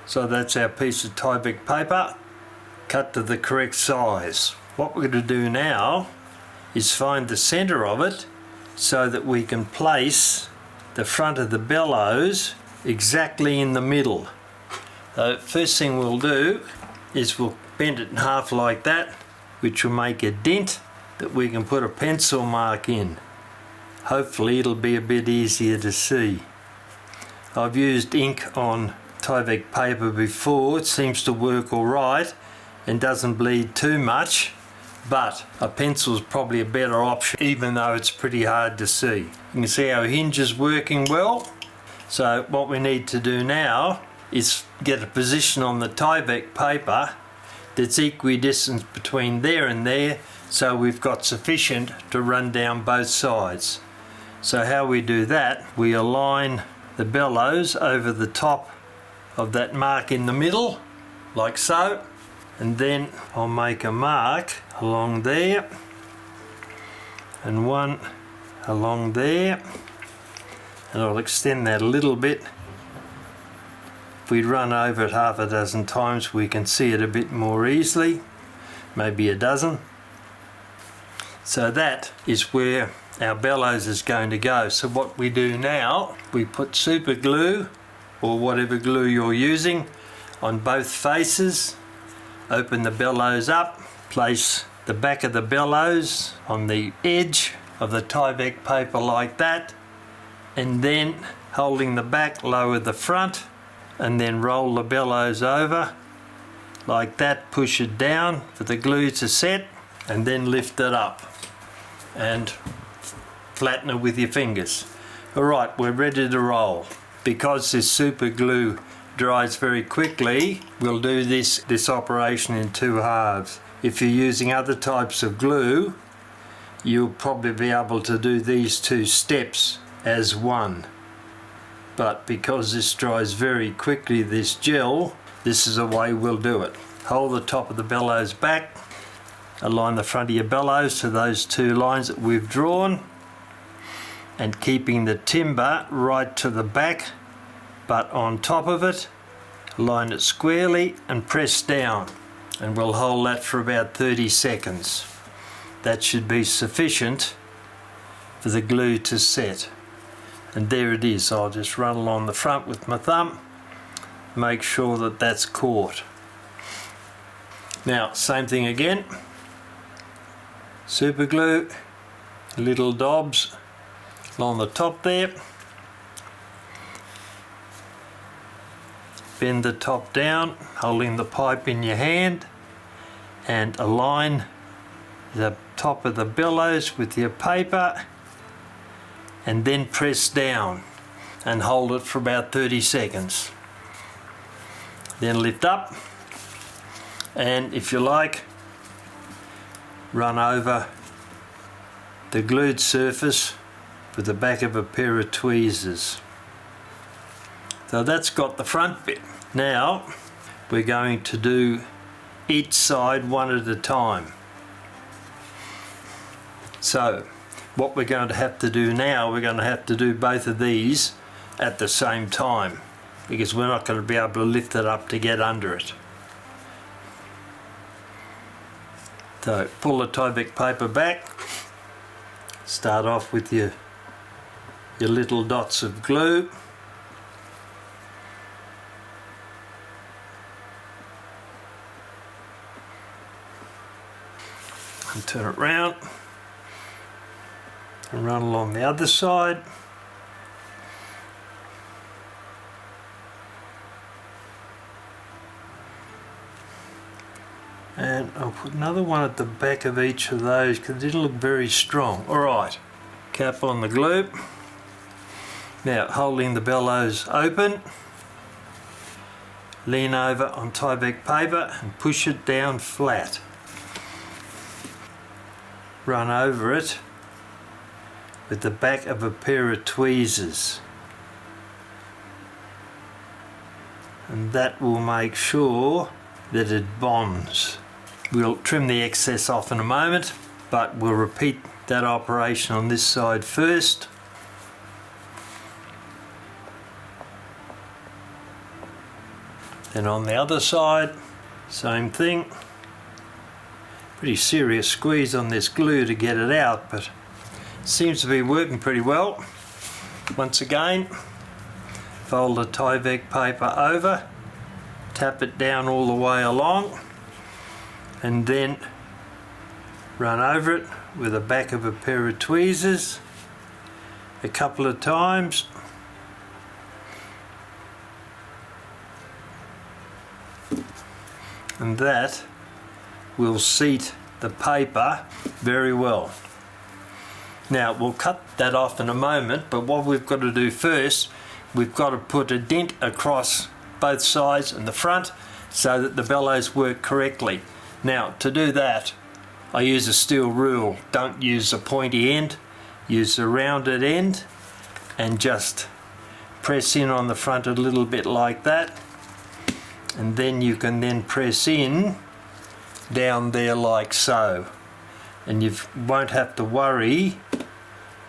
So that's our piece of Tyvek paper cut to the correct size. What we're going to do now is find the center of it so that we can place the front of the bellows exactly in the middle. So first thing we'll do is we'll bend it in half like that, which will make a dent that we can put a pencil mark in. Hopefully it'll be a bit easier to see. I've used ink on Tyvek paper before. It seems to work alright and doesn't bleed too much, but a pencil is probably a better option, even though it's pretty hard to see. You can see our hinge is working well. So what we need to do now is get a position on the Tyvek paper that's equidistant between there and there, so we've got sufficient to run down both sides. So how we do that, we align the bellows over the top of that mark in the middle, like so, and then I'll make a mark along there and one along there, and I'll extend that a little bit. If we run over it half a dozen times we can see it a bit more easily, maybe a dozen. So that is where our bellows is going to go. So what we do now, we put super glue or whatever glue you're using on both faces, open the bellows up, place the back of the bellows on the edge of the Tyvek paper like that, and then holding the back, lower the front, and then roll the bellows over like that, push it down for the glue to set, and then lift it up and flatten it with your fingers. Alright, we're ready to roll. Because this super glue dries very quickly, we'll do this operation in two halves. If you're using other types of glue, you'll probably be able to do these two steps as one. But because this dries very quickly, this gel, this is the way we'll do it. Hold the top of the bellows back, align the front of your bellows to those two lines that we've drawn, and keeping the timber right to the back but on top of it, line it squarely and press down, and we'll hold that for about 30 seconds. That should be sufficient for the glue to set. And there it is. I'll just run along the front with my thumb, make sure that that's caught. Now same thing again, super glue, little dobs along the top there, bend the top down, holding the pipe in your hand, and align the top of the bellows with your paper, and then press down and hold it for about 30 seconds. Then lift up, and if you like, run over the glued surface with the back of a pair of tweezers. So that's got the front bit. Now we're going to do each side one at a time. So what we're going to have to do now, we're going to have to do both of these at the same time, because we're not going to be able to lift it up to get under it. So pull the Tyvek paper back, start off with your little dots of glue, and turn it round and run along the other side. And I'll put another one at the back of each of those because it'll look very strong. Alright, cap on the glue. Now holding the bellows open, lean over on Tyvek paper and push it down flat. Run over it with the back of a pair of tweezers, and that will make sure that it bonds. We'll trim the excess off in a moment, but we'll repeat that operation on this side first. Then on the other side, same thing. Pretty serious squeeze on this glue to get it out, but seems to be working pretty well. Once again, fold the Tyvek paper over, tap it down all the way along, and then run over it with the back of a pair of tweezers a couple of times. And that will seat the paper very well. Now we'll cut that off in a moment, but what we've got to do first, we've got to put a dent across both sides and the front so that the bellows work correctly. Now to do that, I use a steel rule. Don't use a pointy end, use the rounded end, and just press in on the front a little bit like that, and then you can then press in down there like so, and you won't have to worry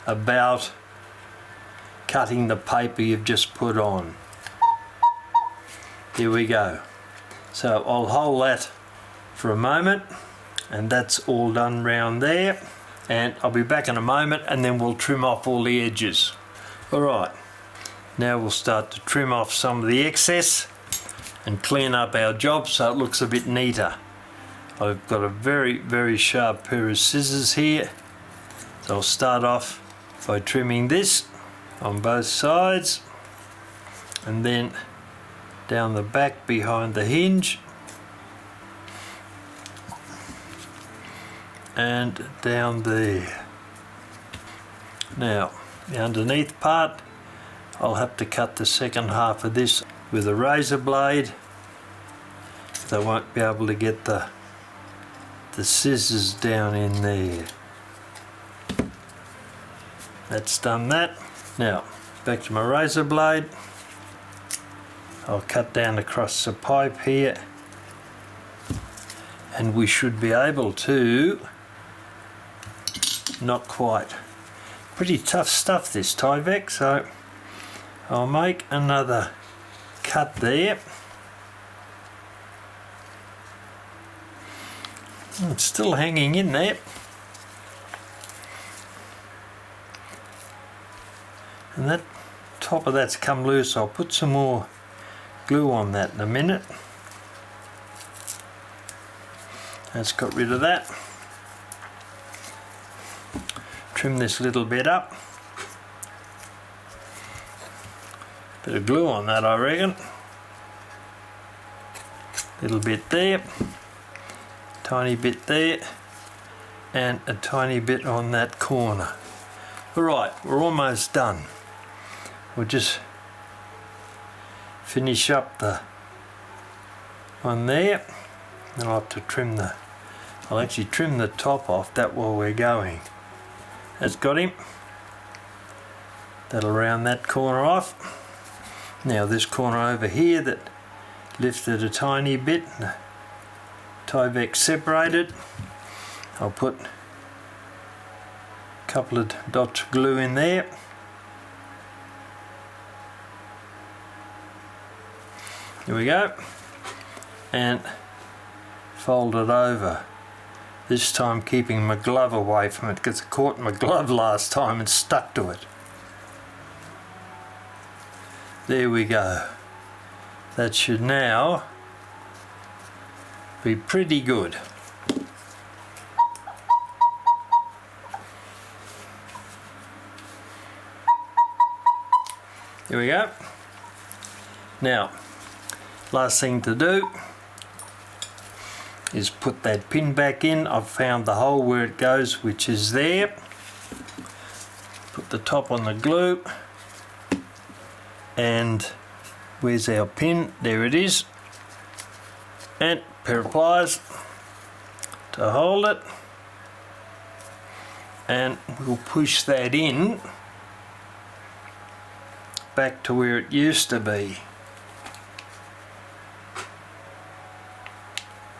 about cutting the paper you've just put on. Here we go. So I'll hold that for a moment, and that's all done round there, and I'll be back in a moment and then we'll trim off all the edges. Alright, now we'll start to trim off some of the excess and clean up our job so it looks a bit neater. I've got a very sharp pair of scissors here, so I'll start off by trimming this on both sides, and then down the back behind the hinge, and down there. Now the underneath part, I'll have to cut the second half of this with a razor blade, so I won't be able to get the scissors down in there. That's done that. Now back to my razor blade. I'll cut down across the pipe here, and we should be able to, not quite, pretty tough stuff this Tyvek, so I'll make another cut there. It's still hanging in there. And that top of that's come loose. I'll put some more glue on that in a minute. That's got rid of that. Trim this little bit up. Bit of glue on that, I reckon. Little bit there. Tiny bit there, and a tiny bit on that corner. Alright, we're almost done. We'll just finish up the one there, then I'll have to trim I'll actually trim the top off that while we're going. That's got him. That'll round that corner off. Now this corner over here that lifted a tiny bit, Tyvek separated, I'll put a couple of dots of glue in there. Here we go, and fold it over, this time keeping my glove away from it because it caught my glove last time and stuck to it. There we go. That should now be pretty good. Here we go. Now, last thing to do is put that pin back in. I've found the hole where it goes, which is there. Put the top on the glue, and where's our pin? There it is. And a pair of pliers to hold it, and we'll push that in back to where it used to be.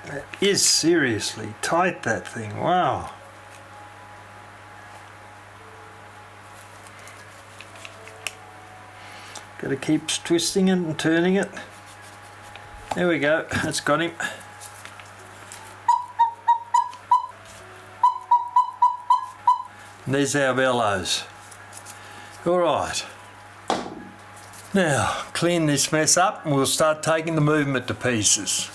That is seriously tight, that thing, wow. Got to keep twisting it and turning it. There we go, that's got him. And there's our bellows. Alright, now clean this mess up and we'll start taking the movement to pieces.